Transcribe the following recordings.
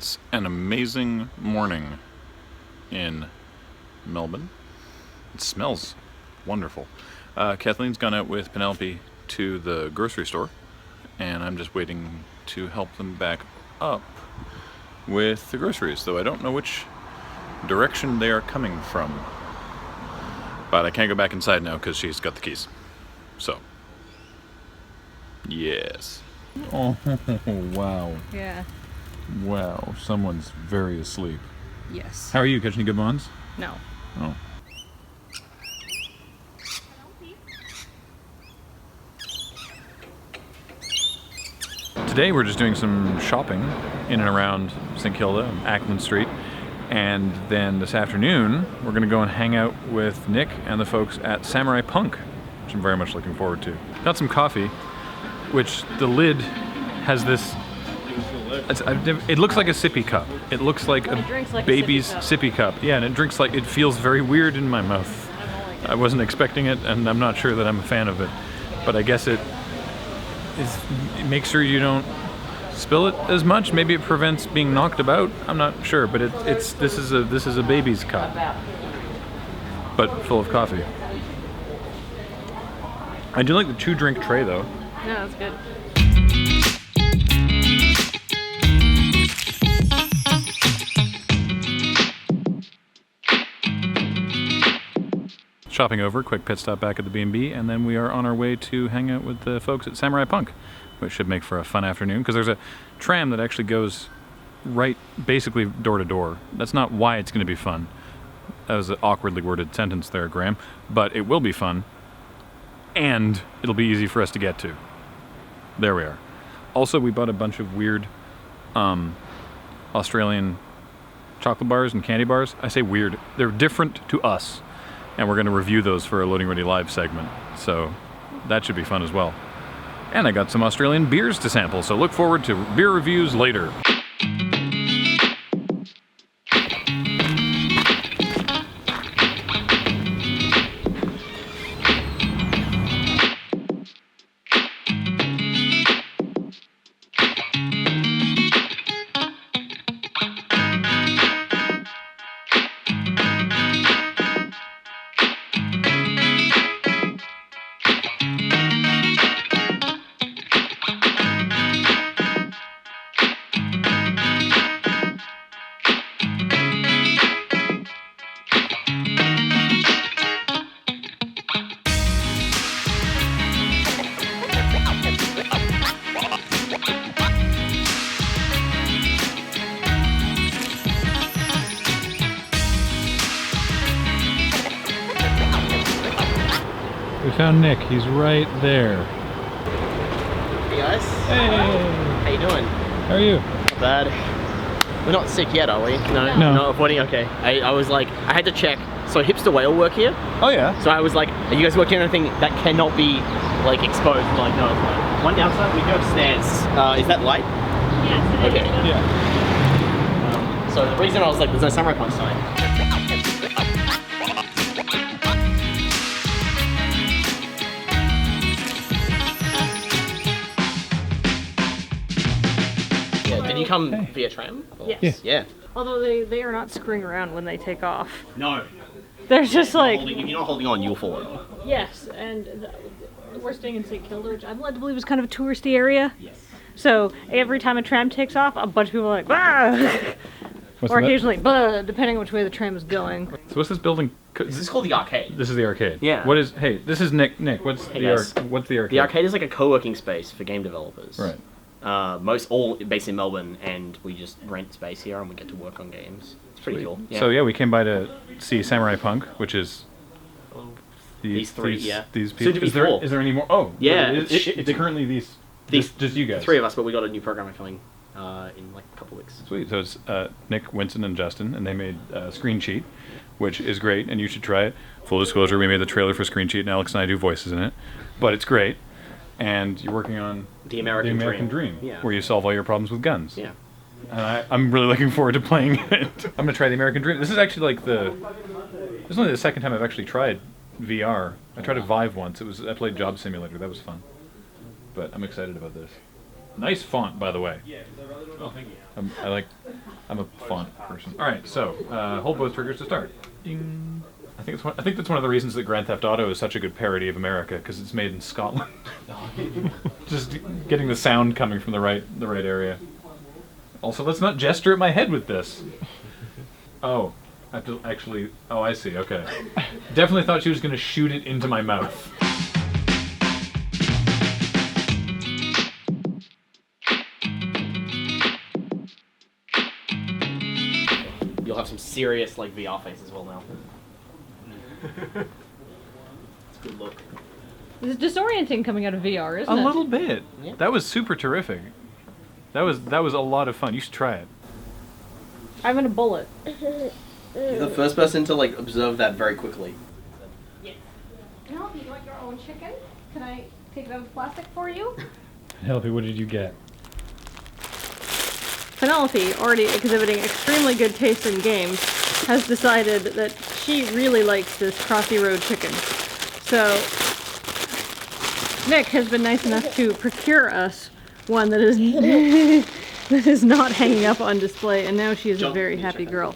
It's an amazing morning in Melbourne. It smells wonderful. Kathleen's gone out with Penelope to the grocery store, and I'm just waiting to help them back up with the groceries, though I don't know which direction they are coming from. But I can't go back inside now because she's got the keys. So, yes. Oh, wow. Yeah. Wow, someone's very asleep. Yes. How are you? Catching any good ones? No. Oh. Today we're just doing some shopping in and around St. Kilda, Ackland Street. And then this afternoon, we're going to go and hang out with Nick and the folks at Samurai Punk, which I'm very much looking forward to. Got some coffee, which the lid has this... It looks like a sippy cup. It looks like a baby's sippy cup. Yeah, and it drinks like... It feels very weird in my mouth. I wasn't expecting it, and I'm not sure that I'm a fan of it. But I guess it makes sure you don't spill it as much. Maybe it prevents being knocked about. I'm not sure, but this is a baby's cup, but full of coffee. I do like the 2-drink tray though. Yeah, that's good. Shopping over, quick pit stop back at the B&B, and then we are on our way to hang out with the folks at Samurai Punk, which should make for a fun afternoon, because there's a tram that actually goes right, basically door to door. That's not why it's going to be fun. That was an awkwardly worded sentence there, Graham, but it will be fun, and it'll be easy for us to get to. There we are. Also, we bought a bunch of weird Australian chocolate bars and candy bars. I say weird. They're different to us, and we're going to review those for a Loading Ready Live segment, so that should be fun as well. And I got some Australian beers to sample, so look forward to beer reviews later. We found Nick. He's right there. Hey guys. Hey. How you doing? How are you? Not bad. We're not sick yet, are we? No. No. Not avoiding. Okay. I was like, I had to check. So hipster whale work here. Oh yeah. So I was like, are you guys working on anything that cannot be like exposed? Like, no, it's fine. One downside, we go upstairs. Is that light? Yes, it is. Okay. Yeah. So the reason I was like, there's no Samurai Punk sign. Did you come via tram? Or? Yes. Yeah. Although they are not screwing around when they take off. No. They're just like... If you're not holding on, you'll fall over. Yes, and we're staying in St. Kilda, which I'm led to believe is kind of a touristy area. Yes. So every time a tram takes off, a bunch of people are like, "Bah!" Or occasionally, "Bah," depending on which way the tram is going. So what's this building? This is called the arcade. This is the arcade. Yeah. What is? Hey, this is Nick. Nick, what's Hey, the guys. what's the arcade? The arcade is like a co-working space for game developers. Right. All based in Melbourne, and we just rent space here and we get to work on games. It's pretty cool. Yeah. So yeah, we came by to see Samurai Punk, which is These three, yeah. These Soon people. to be Is there, four. is there any more? Oh, Yeah, It's currently these. Just you guys. 3 of us, but we got a new programmer coming in like a couple weeks. Sweet. So it's Nick, Winston, and Justin, and they made Screen Cheat, which is great, and you should try it. Full disclosure, we made the trailer for Screen Cheat, and Alex and I do voices in it, but it's great. And you're working on The American Dream, Yeah. where you solve all your problems with guns. Yeah. And I'm really looking forward to playing it. I'm gonna try the American Dream. This is actually like this is only the second time I've actually tried VR. I tried a Vive once. I played Job Simulator. That was fun. But I'm excited about this. Nice font, by the way. Oh, thank you. I'm a font person. All right, so hold both triggers to start. Ding. I think that's one of the reasons that Grand Theft Auto is such a good parody of America, because it's made in Scotland. Just getting the sound coming from the right area. Also, let's not gesture at my head with this. Oh, I have to actually. Oh, I see. Okay. Definitely thought she was going to shoot it into my mouth. You'll have some serious like VR face as well now. It's a good look. It's disorienting coming out of VR, isn't it? A little bit. Yeah. That was super terrific. That was a lot of fun. You should try it. I'm in a bullet. You're the first person to like observe that very quickly. Penelope, you want your own chicken? Can I take it out of plastic for you? Penelope, what did you get? Penelope, already exhibiting extremely good taste in games, has decided that she really likes this Crossy Road chicken. So, Nick has been nice enough to procure us one that is that is not hanging up on display, and now she is a very happy girl.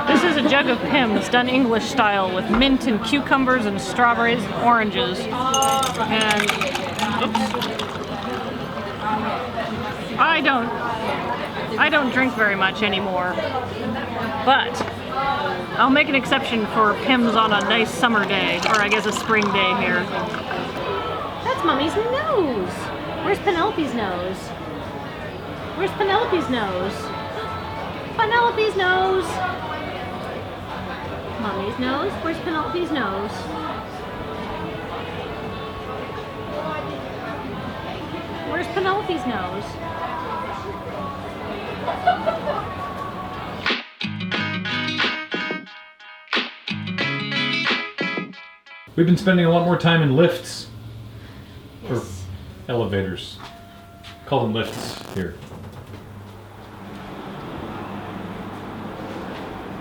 This is a jug of Pimms, done English style, with mint and cucumbers and strawberries and oranges. And, oops. I don't drink very much anymore, but I'll make an exception for Pimms on a nice summer day, or I guess a spring day here. That's Mummy's nose! Where's Penelope's nose? Where's Penelope's nose? Penelope's nose! Mummy's nose? Where's Penelope's nose? Where's Penelope's nose? We've been spending a lot more time in lifts. Yes. Or elevators. Call them lifts here.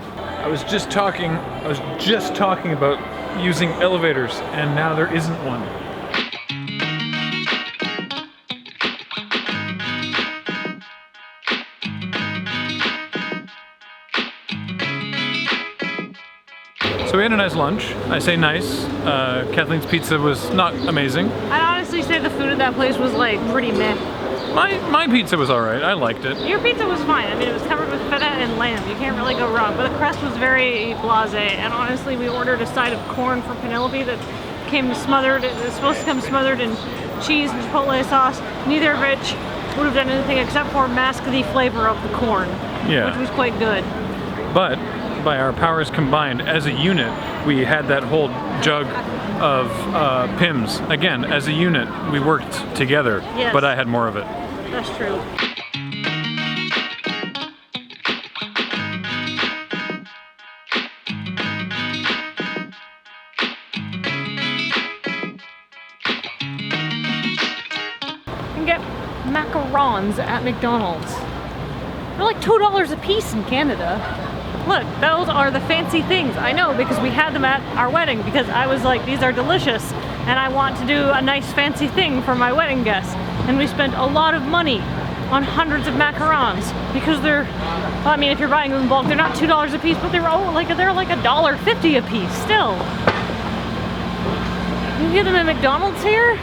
I was just talking about using elevators, and now there isn't one. So we had a nice lunch. I say nice. Kathleen's pizza was not amazing. I'd honestly say the food at that place was like pretty meh. My pizza was alright. I liked it. Your pizza was fine. I mean, it was covered with feta and lamb. You can't really go wrong. But the crust was very blasé. And honestly, we ordered a side of corn for Penelope that came smothered. It was supposed to come smothered in cheese and chipotle sauce. Neither of which would have done anything except for mask the flavor of the corn, Yeah. which was quite good. But by our powers combined as a unit, we had that whole jug of Pimms. Again, as a unit, we worked together, Yes. but I had more of it. That's true. You can get macarons at McDonald's. They're like $2 a piece in Canada. Look, those are the fancy things. I know, because we had them at our wedding, because I was like, these are delicious, and I want to do a nice fancy thing for my wedding guests. And we spent a lot of money on hundreds of macarons, because they're, well, I mean, if you're buying them in bulk, they're not $2 a piece, but they're like $1.50 a piece still. You can get them at McDonald's here?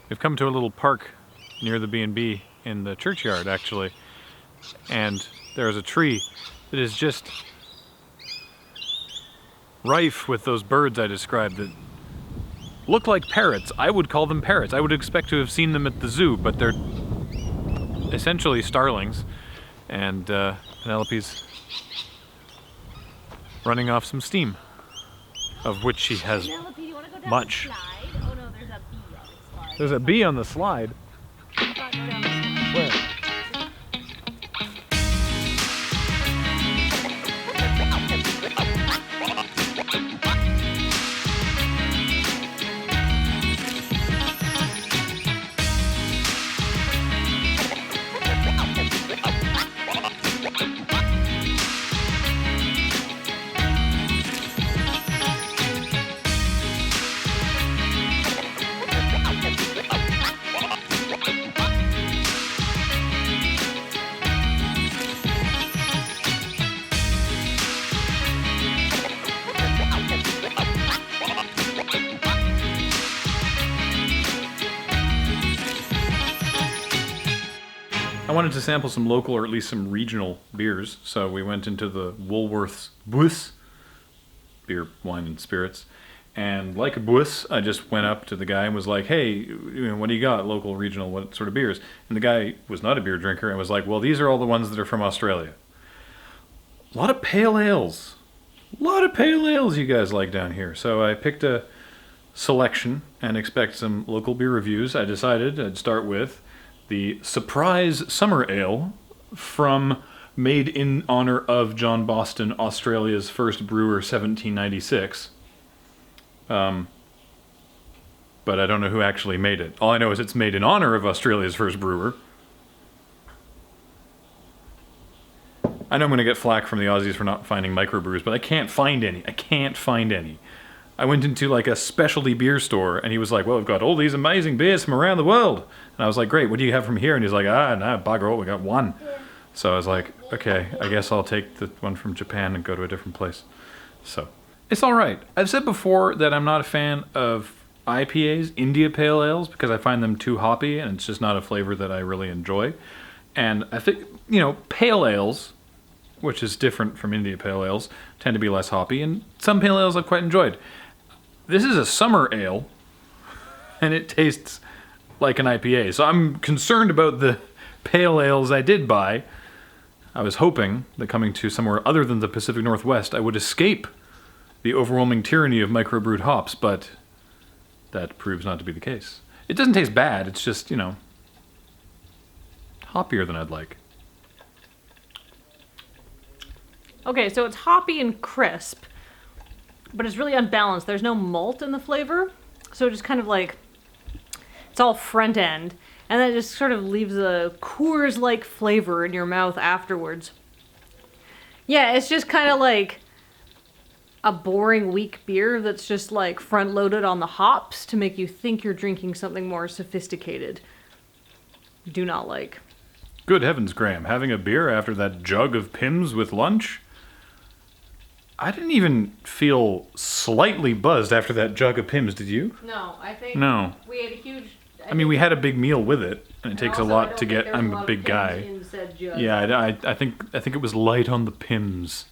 We've come to a little park near the B&B in the churchyard, actually, and there is a tree that is just rife with those birds I described that look like parrots. I would call them parrots. I would expect to have seen them at the zoo, but they're essentially starlings. And Penelope's running off some steam, of which she has Penelope, you want to go down much. the slide? Oh no, there's a bee on the slide. There's a bee on the slide. Go down the slide. Where? I wanted to sample some local or at least some regional beers, so we went into the Woolworths Bus beer, wine, and spirits. And like a Bus, I just went up to the guy and was like, hey, what do you got, local, regional, what sort of beers? And the guy was not a beer drinker and was like, well, these are all the ones that are from Australia. A lot of pale ales. A lot of pale ales you guys like down here. So I picked a selection and expect some local beer reviews. I decided I'd start with the Surprise Summer Ale from Made in Honor of John Boston, Australia's first brewer, 1796. But I don't know who actually made it. All I know is it's made in honor of Australia's first brewer. I know I'm going to get flack from the Aussies for not finding microbrews, but I can't find any. I can't find any. I went into like a specialty beer store, and he was like, well, we've got all these amazing beers from around the world. And I was like, great, what do you have from here? And he's like, no, bugger all, we got one. So I was like, okay, I guess I'll take the one from Japan and go to a different place. So, it's alright. I've said before that I'm not a fan of IPAs, India Pale Ales, because I find them too hoppy, and it's just not a flavor that I really enjoy. And I think, Pale Ales, which is different from India Pale Ales, tend to be less hoppy, and some Pale Ales I've quite enjoyed. This is a summer ale, and it tastes like an IPA. So I'm concerned about the pale ales I did buy. I was hoping that coming to somewhere other than the Pacific Northwest, I would escape the overwhelming tyranny of microbrewed hops, but that proves not to be the case. It doesn't taste bad, it's just, hoppier than I'd like. Okay, so it's hoppy and crisp, but it's really unbalanced. There's no malt in the flavor, so it just kind of like, it's all front end, and then it just sort of leaves a Coors-like flavor in your mouth afterwards. Yeah, it's just kind of like a boring, weak beer that's just like front-loaded on the hops to make you think you're drinking something more sophisticated. Do not like. Good heavens, Graham, having a beer after that jug of Pimms with lunch? I didn't even feel slightly buzzed after that jug of Pimms, did you? No, I think No. we had a huge... I mean, we had a big meal with it, and it takes a lot to get... I'm a big guy. Yeah, I think it was light on the Pimms.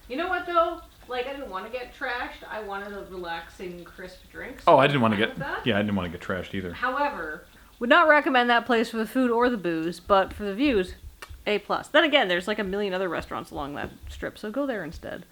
You know what, though? Like, I didn't want to get trashed. I wanted a relaxing, crisp drink. Oh, I didn't want to get... Yeah, I didn't want to get trashed either. However, would not recommend that place for the food or the booze, but for the views, A+. Then again, there's like a million other restaurants along that strip, so go there instead.